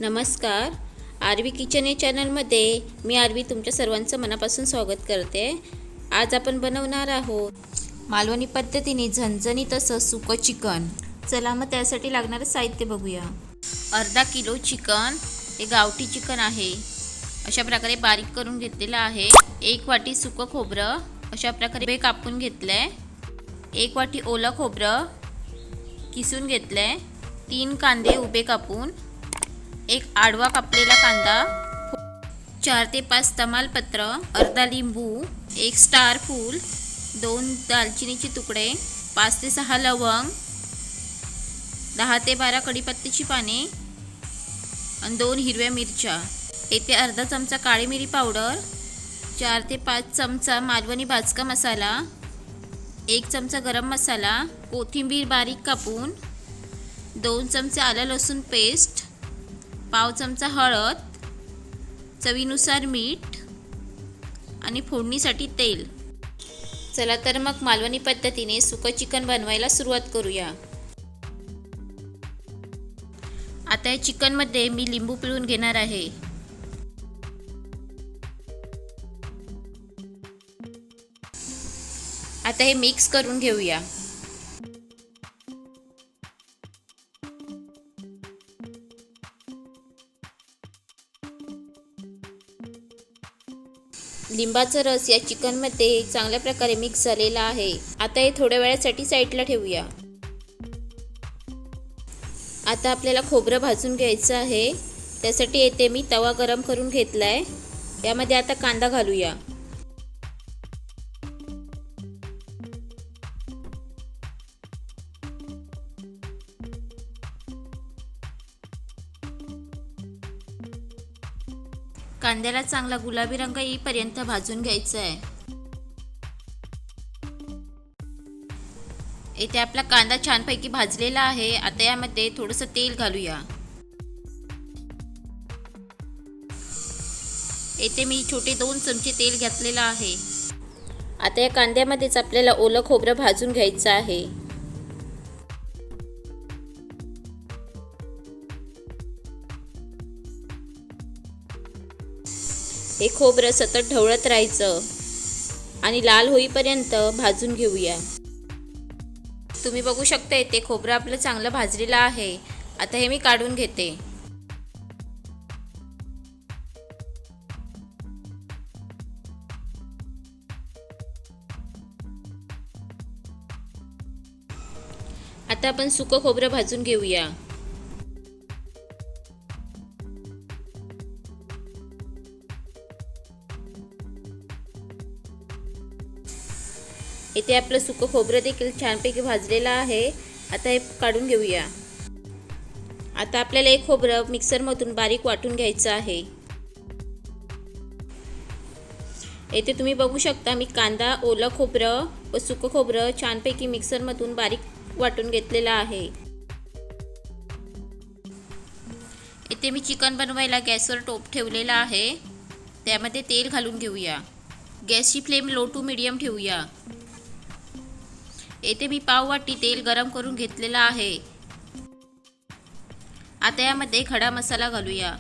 नमस्कार. RV kitchen या चॅनलमध्ये मी आरवी तुमच्या सर्वांचं मनापासून स्वागत करते. आज आपण बनवणार आहोत मालवणी पद्धतीने झणझणीत असं सुकं चिकन. चला मग त्यासाठी लागणारं साहित्य बघूया. अर्धा किलो चिकन, हे गावठी चिकन आहे. अशा प्रकारे बारीक करून घेतलेलं आहे. 1 वाटी सुकं खोबरं अशा प्रकारे कापून घेतलं आहे. 1 वाटी ओलं खोबरं किसून घेतलं आहे. 3 कांदे उभे कापून, 1 आडवा कापलेला कांदा, 4 ते 5 तमालपत्र, अर्धा लिंबू, 1 स्टार फूल, 2 दालचिनीचे तुकडे, 5 ते 6 लवंग, 10 ते 12 कढीपत्त्याची पाने आणि 2 हिरव्या मिरच्या. येथे अर्धा चमचा काळी मिरी पावडर, 4 ते 5 चमचा मालवणी भाजका मसाला, 1 चमचा गरम मसाला, कोथिंबीर बारीक कापून, 2 चमचे आलं लसूण पेस्ट, पाव चमचा हळद, चवीनुसार मीठ आणि फोडणीसाठी तेल. चला तर मग मालवणी पद्धतीने सुकं चिकन बनवायला सुरुवात करूया. आता या चिकनमध्ये मी लिंबू पिळून घेणार आहे. आता हे मिक्स करून घेऊया. लिंबाचा रस या चिकनमध्ये चांगल्या प्रकारे मिक्स झालेला आहे. आता हे थोड्या वेळासाठी साईडला ठेवूया. आता आपल्याला खोबरं भाजून घ्यायचं आहे. त्यासाठी येथे मी तवा गरम करून घेतला आहे. यामध्ये आता कांदा घालूया. कांद्याला चांगला गुलाबी रंग येईपर्यंत भाजून घ्यायचा आहे. इथे आपला कांदा छानपैकी भाजलेला आहे. आता यामध्ये थोडंसं तेल घालूया. इथे मी छोटे 2 चमचे तेल घातलेलं आहे. आता या कांद्यामध्येच आपल्याला ओलं खोबरं भाजून घ्यायचं आहे. हे खोबरं सतत ढवळत राहायचं आणि लाल होईपर्यंत भाजून घेऊया. तुम्ही बघू शकता ते खोबरं आपलं चांगलं भाजलेलं आहे. आता हे मी काढून घेते. आता आपण सुकं खोबरं भाजून घेऊया. इथे आपलं सुकं खोबरं देखील छानपैकी भाजलेलं आहे. आता हे काढून घेऊया. आता आपल्याला एक खोबरं मिक्सरमधून बारीक वाटून घ्यायचं आहे. इथे तुम्ही बघू शकता मी कांदा, ओलं खोबरं व सुकं खोबरं छानपैकी मिक्सरमधून बारीक वाटून घेतलेलं आहे. इथे मी चिकन बनवायला गॅसवर टोप ठेवलेला आहे. त्यामध्ये तेल घालून घेऊया. गॅसची फ्लेम लो टू मीडियम ठेवूया. येथे मी पाव वाटी तेल गरम करून घेतलेला आहे. आता यामध्ये खडा मसाला घालूया.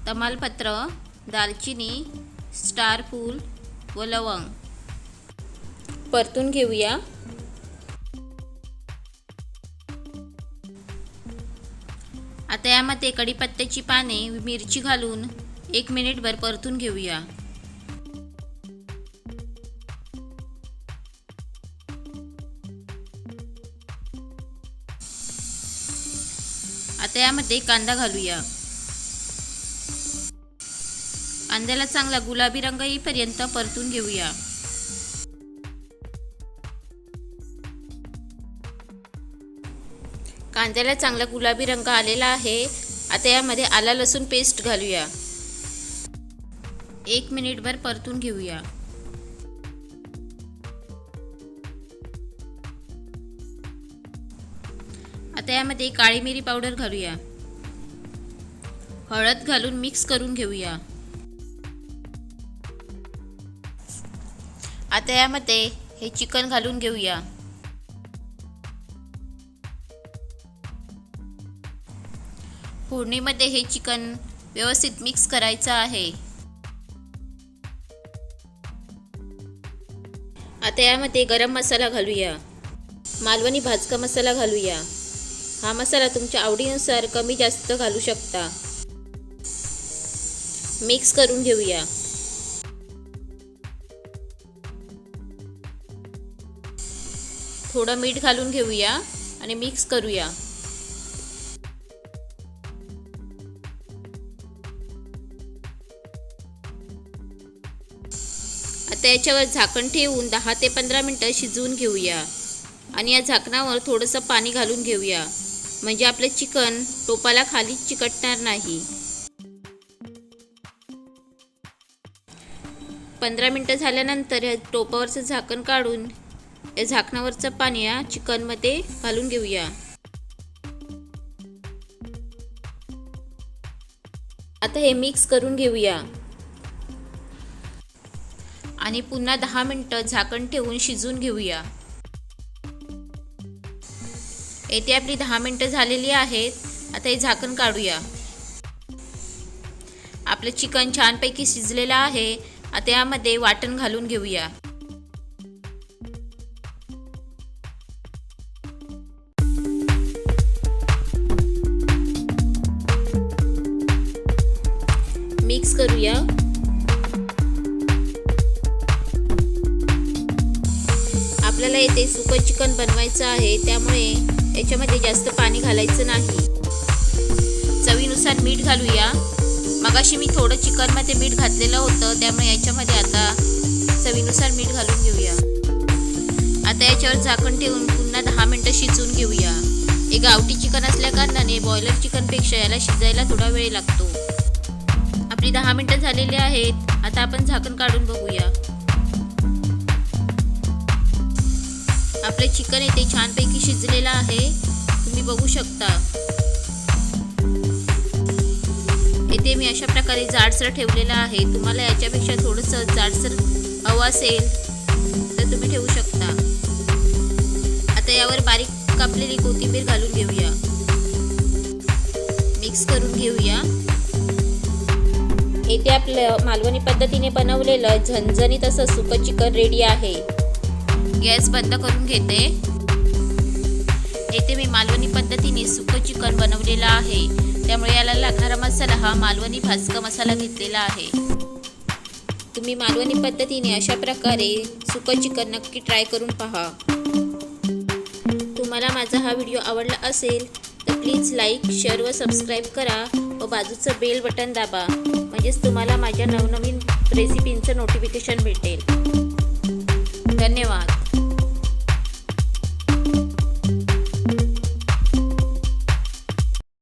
तमालपत्र, दालचिनी, स्टार फूल व लवंग परतून घेऊया. आता यामध्ये कढीपत्त्याची पाने, मिरची घालून 1 मिनिटभर परतून घेऊया. आता यामध्ये कांदा घालूया. कांद्याला चांगला गुलाबी रंग येईपर्यंत परतून घेऊया. कांद्याला चांगला गुलाबी रंग आलेला आहे. आता यामध्ये आला लसूण पेस्ट घालूया. 1 मिनिटभर परतून घेऊया. आता यामध्ये काळी मिरी पावडर घालूया. हळद घालून मिक्स करून घेऊया. आता यामध्ये हे चिकन घालून घेऊया. फोडणीमध्ये हे चिकन व्यवस्थित मिक्स करायचं आहे. आता यामध्ये गरम मसाला घालूया. मालवणी भाजका मसाला घालूया. हा मसाला तुमच्या आवडीनुसार कमी जास्त घालू शकता. मिक्स करून घेऊया. थोडं मीठ घालून घेऊया आणि मिक्स करूया. आता याच्यावर झाकण ठेवून 10 ते 15 मिनिटं शिजवून घेऊया आणि या झाकणावर थोडंसं पाणी घालून घेऊया, म्हणजे आपले चिकन टोपाला खाली चिकटणार नाही. 15 मिनिटं झाल्यानंतर या टोपावरचं झाकण काढून या झाकणावरचं पाणी या चिकनमध्ये घालून घेऊया. आता हे मिक्स करून घेऊया आणि पुन्हा 10 मिनिटं झाकण ठेवून शिजवून घेऊया. येथे आपली 10 मिनिटं झालेली आहेत. आता हे झाकण काढूया. आपलं चिकन छानपैकी शिजलेलं आहे. आता यामध्ये वाटण घालून घेऊया. मिक्स करूया. आपल्याला येथे सुकं चिकन बनवायचं आहे, त्यामुळे याच्यामध्ये जास्त पाणी घालायचं नाही. चवीनुसार मीठ घालूया. मगाशी मी थोडं चिकनमध्ये मीठ घातलेलं होतं, त्यामुळे याच्यामध्ये आता चवीनुसार मीठ घालून घेऊया. आता याच्यावर झाकण ठेवून पुन्हा 10 मिनिटं शिजवून घेऊया. हे गावठी चिकन असल्या कारणाने बॉयलर चिकनपेक्षा याला शिजायला थोडा वेळ लागतो. आपली 10 मिनिटं झालेली आहेत. आता आपण झाकण काढून बघूया. आपले चिकन इथे छानपैकी शिजलेलं आहे, तुम्ही बघू शकता. इथे मी अशा प्रकारे जाडसर ठेवलेलं आहे. तुम्हाला याच्यापेक्षा थोडंसं जाडसर हवं असेल तर तुम्ही ठेवू शकता. आता यावर बारीक कापलेली कोथिंबीर घालून घेऊया. मिक्स करून घेऊया. इथे आपलं मालवणी पद्धतीने बनवलेलं झणझणीत असं सुकं चिकन रेडी आहे. गॅस बंद करून घेते. येथे मी मालवणी पद्धतीने सुकं चिकन बनवलेलं आहे, त्यामुळे याला लागणारा मसाला हा मालवणी भाजका मसाला घेतलेला आहे. तुम्ही मालवणी पद्धतीने अशा प्रकारे सुकं चिकन नक्की ट्राय करून पहा. तुम्हाला माझा हा व्हिडिओ आवडला असेल तर प्लीज लाईक, शेअर व सबस्क्राईब करा व बाजूचं बेल बटन दाबा, म्हणजेच तुम्हाला माझ्या नवनवीन रेसिपींचं नोटिफिकेशन भेटेल. धन्यवाद.